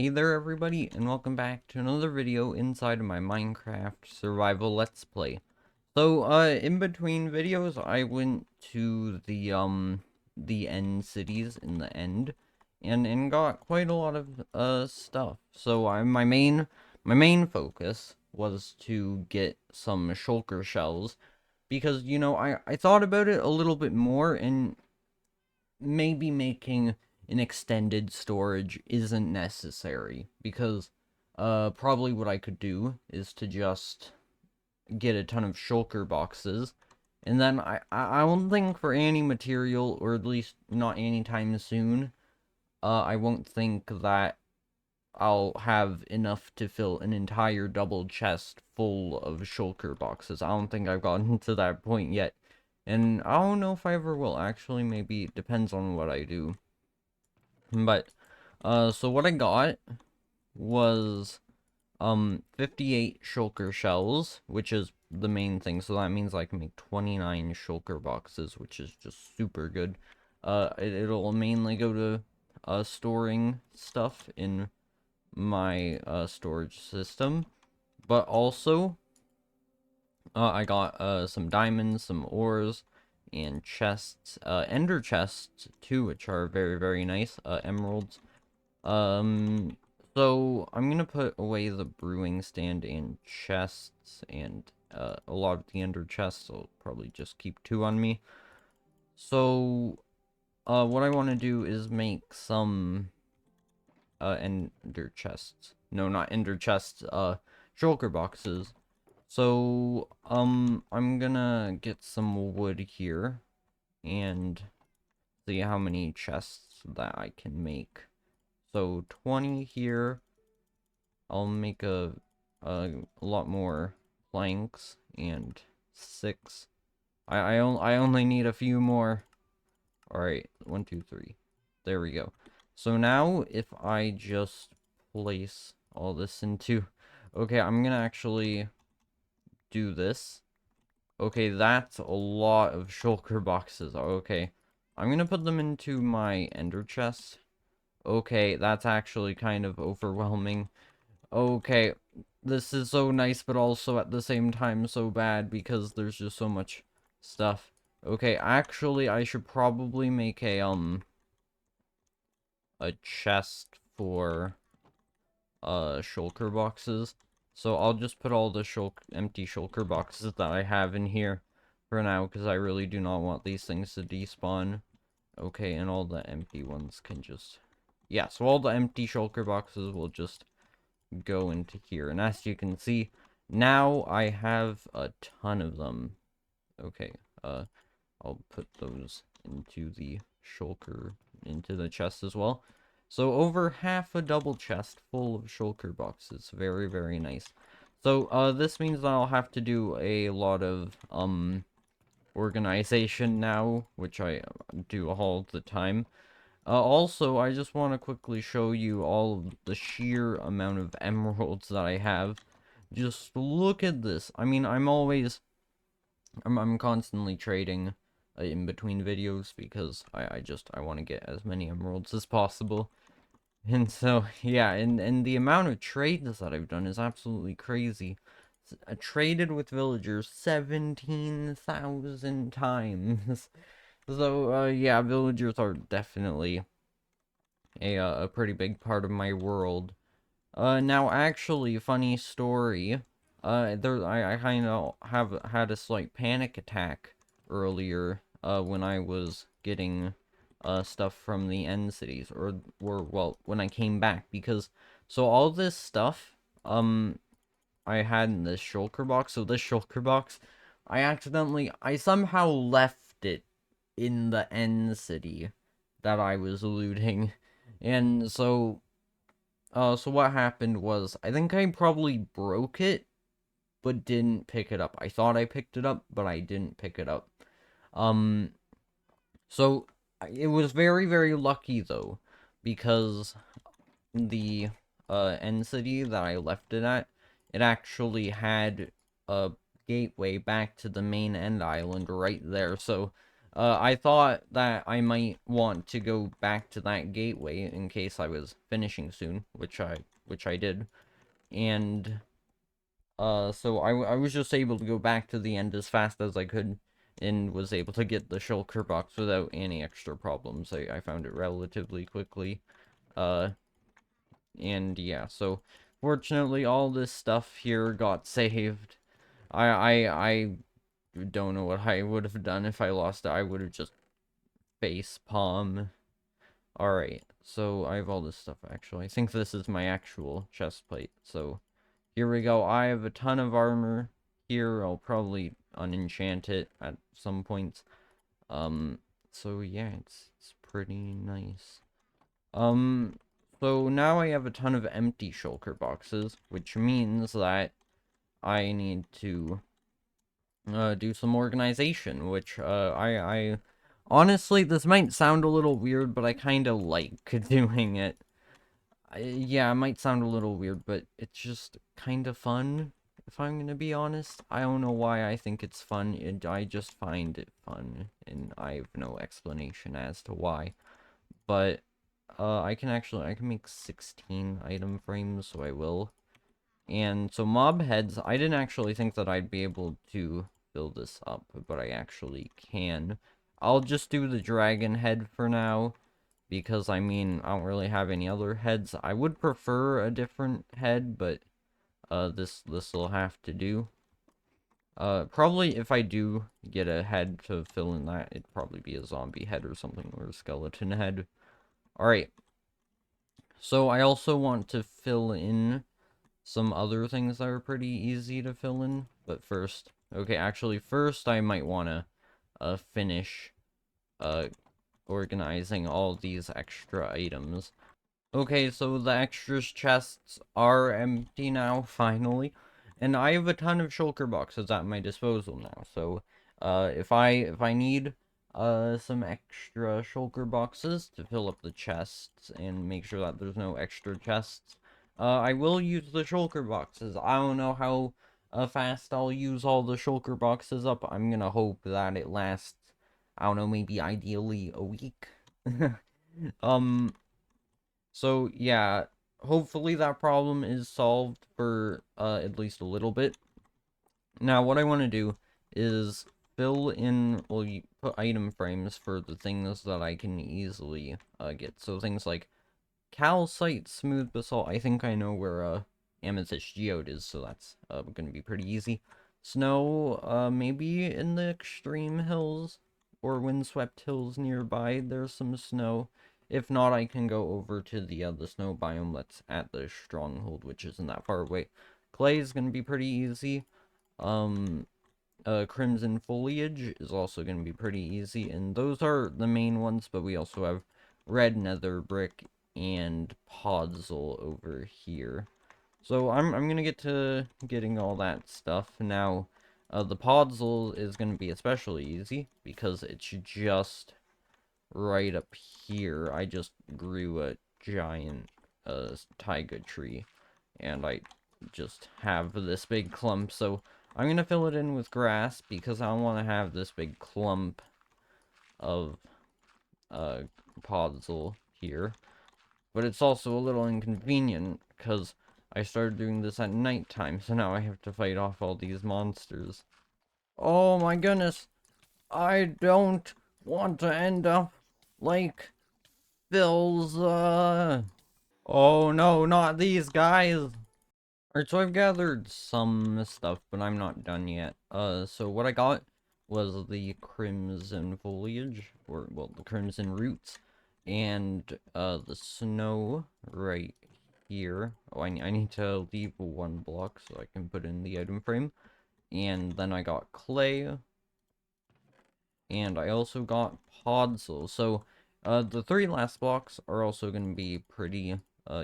Hey there everybody, and welcome back to another video inside of my Minecraft survival let's play. So, in between videos, I went to the end cities in the end, and got quite a lot of, stuff. So, my main focus was to get some shulker shells, because, I thought about it a little bit more, and maybe making an extended storage isn't necessary because probably what I could do is to just get a ton of shulker boxes, and then I don't think for any material, or at least not anytime soon, I won't think that I'll have enough to fill an entire double chest full of shulker boxes. I don't think I've gotten to that point yet. And I don't know if I ever will. Actually, maybe it depends on what I do. But, so what I got was, 58 shulker shells, which is the main thing. So that means I can make 29 shulker boxes, which is just super good. It'll mainly go to, storing stuff in my, storage system. But also, I got, some diamonds, some ores, and chests, ender chests, too, which are very, very nice, emeralds. Um, so I'm gonna put away the brewing stand and chests, and a lot of the ender chests. I'll probably just keep 2 on me. So, what I want to do is make some ender chests. No, not ender chests. Shulker boxes. So, I'm gonna get some wood here and see how many chests that I can make. So 20 here. I'll make a lot more planks, and 6. I only need a few more. All right, 1, 2, 3. There we go. So now if I just place all this into, okay, I'm gonna actually do this. Okay, that's a lot of shulker boxes. Okay, I'm gonna put them into my ender chest. Okay, that's actually kind of overwhelming. Okay, this is so nice, but also at the same time so bad because there's just so much stuff. Okay, actually, I should probably make a chest for, shulker boxes. So I'll just put all the empty shulker boxes that I have in here for now, because I really do not want these things to despawn. Okay, and all the empty ones can just... Yeah, so all the empty shulker boxes will just go into here. And as you can see, now I have a ton of them. Okay, I'll put those into the shulker, into the chest as well. So over half a double chest full of shulker boxes. Very, very nice. So, this means that I'll have to do a lot of, organization now, which I do all the time. Also, I just want to quickly show you all of the sheer amount of emeralds that I have. Just look at this. I mean, I'm constantly trading in between videos because I want to get as many emeralds as possible. And so, yeah, and the amount of trades that I've done is absolutely crazy. I traded with villagers 17,000 times. So, yeah, villagers are definitely a pretty big part of my world. Now, actually, funny story. I kind of have had a slight panic attack earlier, when I was getting, stuff from the end cities, well, when I came back, because, so all this stuff, I had in this shulker box, so this shulker box, I somehow left it in the end city that I was looting, and so, so what happened was, I think I probably broke it, but didn't pick it up. I thought I picked it up, but I didn't pick it up. Um, so, it was very, very lucky, though, because the, end city that I left it at, it actually had a gateway back to the main end island right there, so, I thought that I might want to go back to that gateway in case I was finishing soon, which I did. And so I was just able to go back to the end as fast as I could and was able to get the shulker box without any extra problems. I found it relatively quickly. Uh and yeah, so fortunately all this stuff here got saved. I don't know what I would have done if I lost it. I would have just face palm. Alright, so I have all this stuff actually. I think this is my actual chest plate. So here we go. I have a ton of armor here. I'll probably unenchant it at some point. Um, so yeah, it's pretty nice. Um, so now I have a ton of empty shulker boxes, which means that I need to do some organization, which I honestly, this might sound a little weird, but I kind of like doing it. Yeah, it might sound a little weird, but it's just kind of fun, if I'm gonna be honest. I don't know why I think it's fun, I just find it fun, and I have no explanation as to why. But, I can make 16 item frames, so I will. And so mob heads, I didn't actually think that I'd be able to build this up, but I actually can. I'll just do the dragon head for now, because I mean, I don't really have any other heads. I would prefer a different head, but this'll have to do. Probably if I do get a head to fill in that, it'd probably be a zombie head or something, or a skeleton head. Alright, so I also want to fill in some other things that are pretty easy to fill in, but first, okay, actually first I might want to finish uh organizing all these extra items. Okay, so the extras chests are empty now, finally. And I have a ton of shulker boxes at my disposal now. So, if I need some extra shulker boxes to fill up the chests and make sure that there's no extra chests, I will use the shulker boxes. I don't know how fast I'll use all the shulker boxes up. I'm gonna hope that it lasts, I don't know, maybe ideally a week. um so yeah, hopefully that problem is solved for at least a little bit. Now what I want to do is fill in, well, you put item frames for the things that I can easily get. So things like calcite, smooth basalt. I think I know where amethyst geode is, so that's gonna be pretty easy. Snow, maybe in the extreme hills or windswept hills nearby, there's some snow. If not, I can go over to the snow biome that's at the stronghold, which isn't that far away. Clay is gonna be pretty easy. Um, crimson foliage is also gonna be pretty easy, and those are the main ones, but we also have red nether brick and podzol over here. So I'm gonna get to getting all that stuff now. The podzol is gonna be especially easy because it's just right up here. I just grew a giant taiga tree, and I just have this big clump. So I'm gonna fill it in with grass because I don't want to have this big clump of uh podzol here. But it's also a little inconvenient, because I started doing this at nighttime, so now I have to fight off all these monsters. Oh my goodness! I don't want to end up like Phil's, Oh no, not these guys! Alright, so I've gathered some stuff, but I'm not done yet. So what I got was the crimson foliage, or, well, the crimson roots, and, the snow right here. Oh, I need to leave one block so I can put in the item frame. And then I got clay, and I also got podzol. So, the three last blocks are also going to be pretty,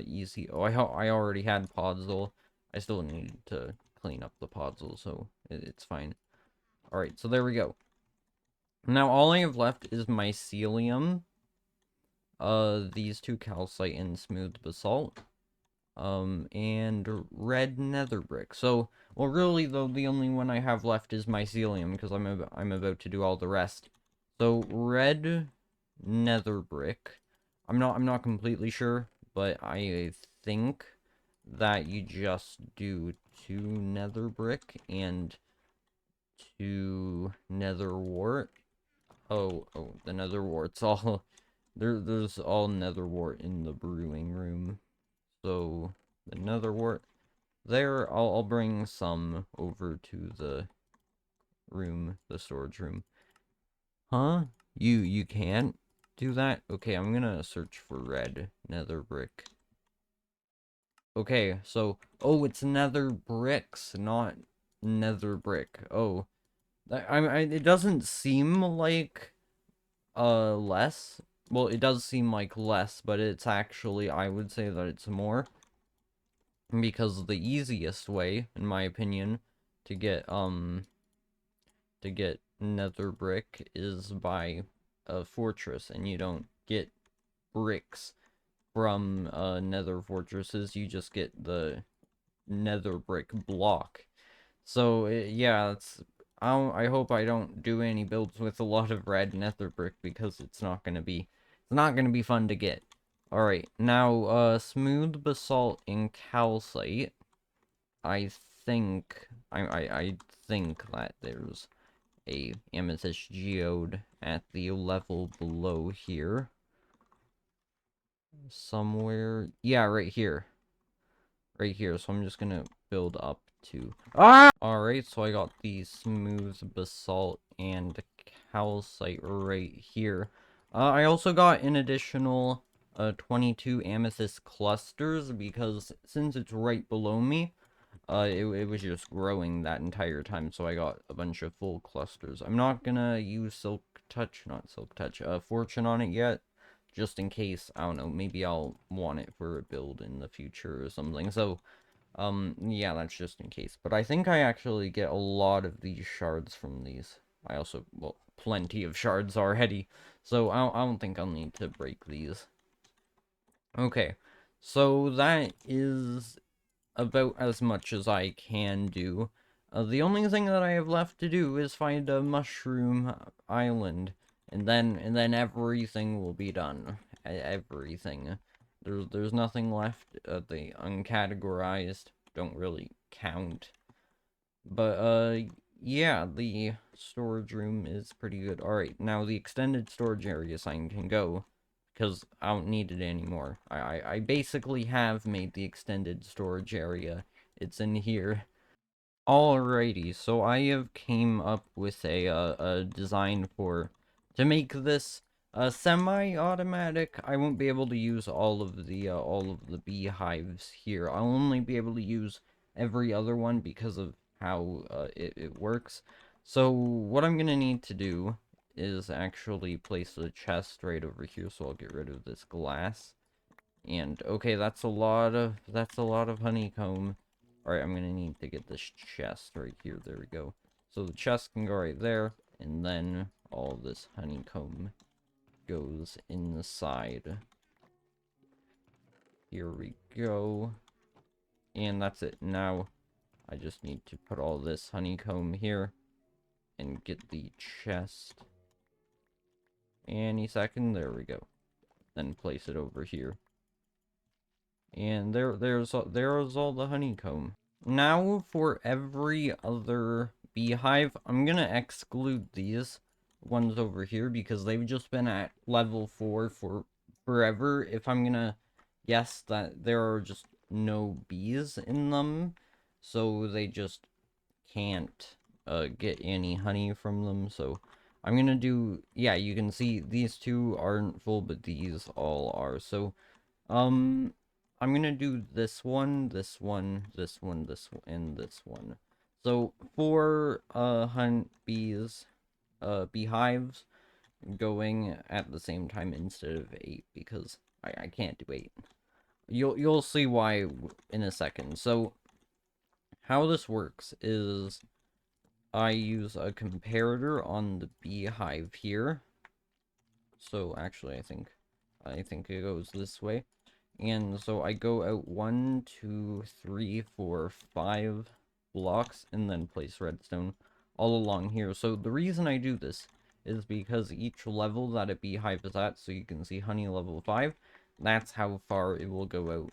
easy. Oh, I already had podzol. I still need to clean up the podzol, so it's fine. Alright, so there we go. Now, all I have left is mycelium, these two calcite and smooth basalt, and red nether brick. So, well, really, though, the only one I have left is mycelium, because I'm about to do all the rest. So red nether brick. I'm not completely sure, but I think that you just do 2 nether brick and 2 nether wart. Oh, the nether wart's all there's all nether wart in the brewing room. So the nether wart there, I'll bring some over to the room, the storage room. Huh? You can't do that? Okay, I'm gonna search for red nether brick. Okay, so oh, it's nether bricks, not nether brick. Oh, it doesn't seem like less. Well, it does seem like less, but it's actually, I would say that it's more, because the easiest way, in my opinion, to get nether brick is by a fortress, and you don't get bricks from nether fortresses, you just get the nether brick block. So yeah, I hope I don't do any builds with a lot of red nether brick, because it's not gonna be fun to get. Alright, now smooth basalt and calcite. I think I think that there's a amethyst geode at the level below here. Somewhere. Yeah, right here. Right here. So I'm just gonna build up to... Ah! Alright, so I got the smooth basalt and calcite right here. I also got an additional 22 amethyst clusters, because since it's right below me, it was just growing that entire time, so I got a bunch of full clusters. I'm not gonna use fortune on it yet, just in case. I don't know, maybe I'll want it for a build in the future or something. So, yeah, that's just in case. But I think I actually get a lot of these shards from these. I also, well, plenty of shards already, so I don't think I'll need to break these. Okay, so that is about as much as I can do. The only thing that I have left to do is find a mushroom island, and then everything will be done. Everything. There's nothing left. The uncategorized don't really count. But yeah, the storage room is pretty good. Alright, now the extended storage area sign can go, because I don't need it anymore. I basically have made the extended storage area. It's in here. Alrighty, so I have came up with a design to make this semi-automatic. I won't be able to use all of the beehives here. I'll only be able to use every other one because of how it works. So what I'm gonna need to do is actually place a chest right over here, so I'll get rid of this glass. And okay, that's a lot of honeycomb. Alright, I'm gonna need to get this chest right here. There we go. So the chest can go right there, and then all this honeycomb goes inside. Here we go. And that's it. Now, I just need to put all this honeycomb here and get the chest. Any second, there we go. Then place it over here. And there's all the honeycomb. Now for every other beehive, I'm gonna exclude these ones over here, because they've just been at level 4 for forever. If I'm gonna guess that there are just no bees in them, so they just can't get any honey from them. So I'm gonna do, yeah, you can see these two aren't full, but these all are. So I'm gonna do this one, this one, this one, this one, and this one. So 4 beehives going at the same time instead of 8, because I can't do 8. You'll see why in a second. So how this works is I use a comparator on the beehive here. So actually I think it goes this way. And so I go out 1, 2, 3, 4, 5 blocks, and then place redstone all along here. So the reason I do this is because each level that a beehive is at, so you can see honey level 5, that's how far it will go out.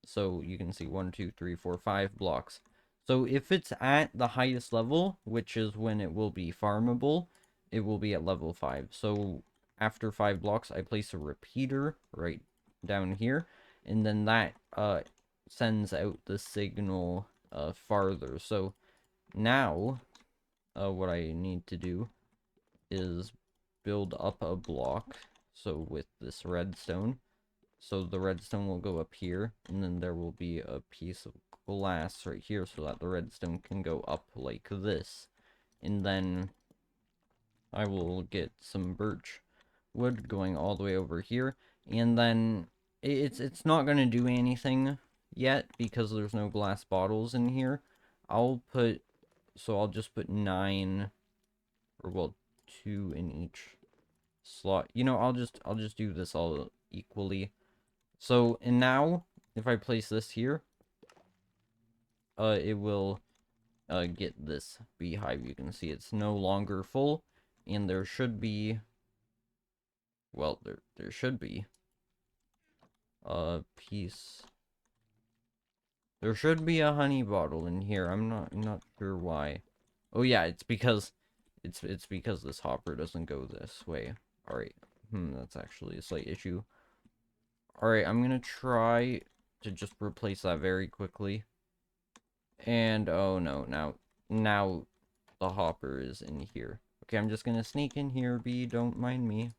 So you can see 1, 2, 3, 4, 5 blocks. So if it's at the highest level, which is when it will be farmable, it will be at level 5. So after 5 blocks, I place a repeater right down here, and then that sends out the signal farther. So now what I need to do is build up a block. So with this redstone, so the redstone will go up here, and then there will be a piece of glass right here so that the redstone can go up like this. And then I will get some birch wood going all the way over here, and then it's not going to do anything yet because there's no glass bottles in here. I'll just put 9, or well, 2 in each slot. You know, I'll just do this all equally. So, and now if I place this here, it will get this beehive. You can see it's no longer full, and there should be, well, there should be a piece. There should be a honey bottle in here. I'm not sure why. Oh yeah, it's because this hopper doesn't go this way. All right. That's actually a slight issue. All right, I'm gonna try to just replace that very quickly. And oh no, now the hopper is in here. Okay, I'm just gonna sneak in here, B, don't mind me.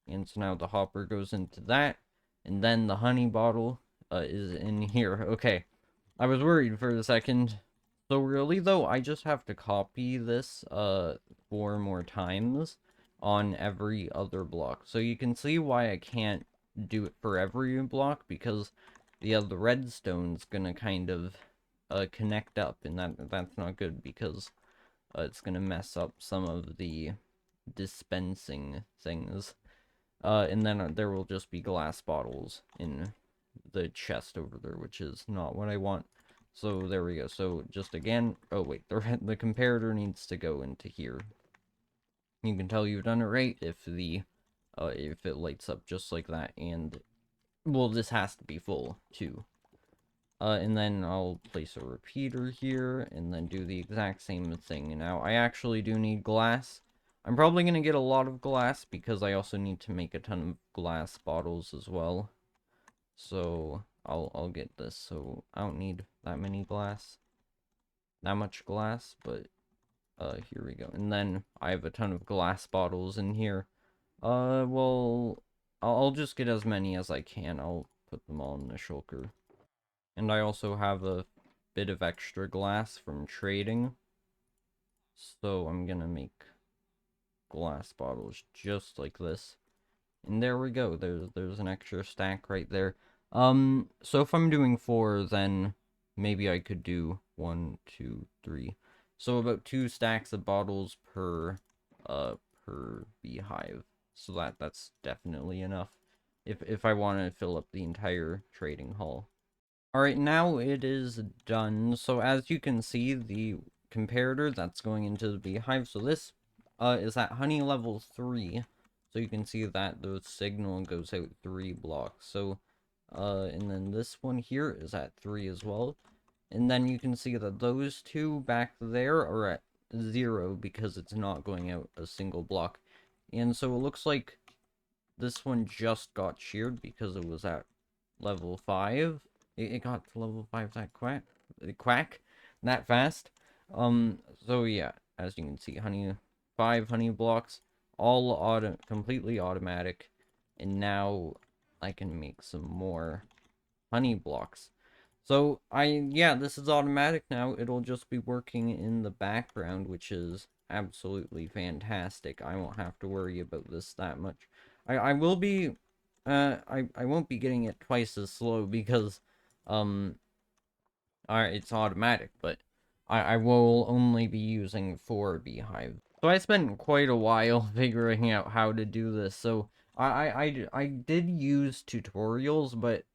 And so now the hopper goes into that, and then the honey bottle is in here. Okay, I was worried for a second. So really though, I just have to copy this 4 more times on every other block. So you can see why I can't do it for every block, because the redstone's gonna kind of connect up, and that's not good because it's gonna mess up some of the dispensing things. And then there will just be glass bottles in the chest over there, which is not what I want. So there we go. So just again, oh wait, the comparator needs to go into here. You can tell you've done it right if it lights up just like that, and well, this has to be full too. And then I'll place a repeater here, and then do the exact same thing. Now, I actually do need glass. I'm probably going to get a lot of glass, because I also need to make a ton of glass bottles as well. So, I'll get this, so I don't need that much glass, but, here we go. And then, I have a ton of glass bottles in here. Well, I'll just get as many as I can. I'll put them all in the shulker. And I also have a bit of extra glass from trading. So I'm gonna make glass bottles just like this. And there we go. There's an extra stack right there. So if I'm doing 4, then maybe I could do 1, 2, 3. So about 2 stacks of bottles per beehive. So that's definitely enough if I want to fill up the entire trading hall. Alright, now it is done. So as you can see, the comparator that's going into the beehive. So this is at honey level 3. So you can see that the signal goes out 3 blocks. So and then this one here is at 3 as well. And then you can see that those two back there are at 0 because it's not going out a single block. And so it looks like this one just got sheared because it was at level 5. It got to level 5 that quack that fast. So yeah, as you can see, 5 honey blocks, all completely automatic. And now I can make some more honey blocks. So yeah, this is automatic now. It'll just be working in the background, which is absolutely fantastic. I won't have to worry about this that much. I will be I won't be getting it twice as slow because it's automatic, but I will only be using 4 beehives. So I spent quite a while figuring out how to do this. So I did use tutorials, but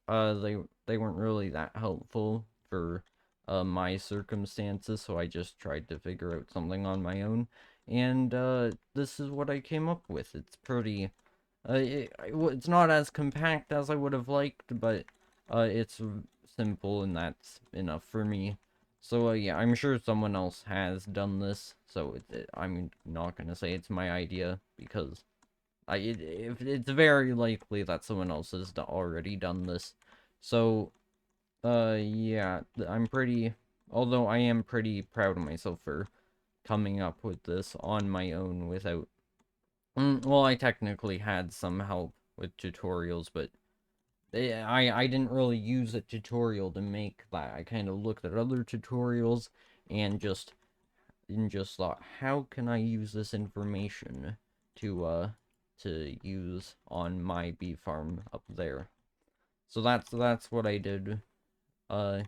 they weren't really that helpful for my circumstances, so I just tried to figure out something on my own. and this is what I came up with. It's pretty, it's not as compact as I would have liked, but it's simple, and that's enough for me. So yeah, I'm sure someone else has done this, so I'm not gonna say it's my idea, because it's very likely that someone else has already done this. So yeah, I'm pretty, although I am pretty proud of myself for coming up with this on my own without, well, I technically had some help with tutorials, but I didn't really use a tutorial to make that. I kind of looked at other tutorials and just thought, how can I use this information to use on my bee farm up there? So that's what I did. Uh,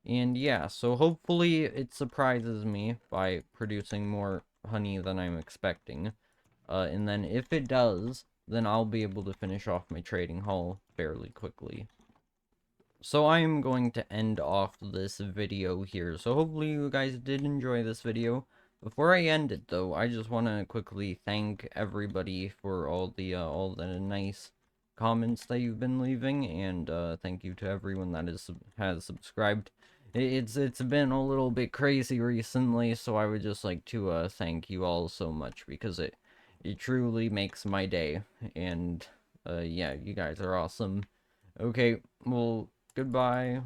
and yeah, so hopefully it surprises me by producing more honey than I'm expecting. And then if it does, then I'll be able to finish off my trading haul fairly quickly. So I am going to end off this video here. So hopefully you guys did enjoy this video. Before I end it though, I just want to quickly thank everybody for all the nice comments that you've been leaving, and thank you to everyone that has subscribed. It's been a little bit crazy recently, so I would just like to thank you all so much, because it truly makes my day. And yeah, you guys are awesome. Okay, well, goodbye.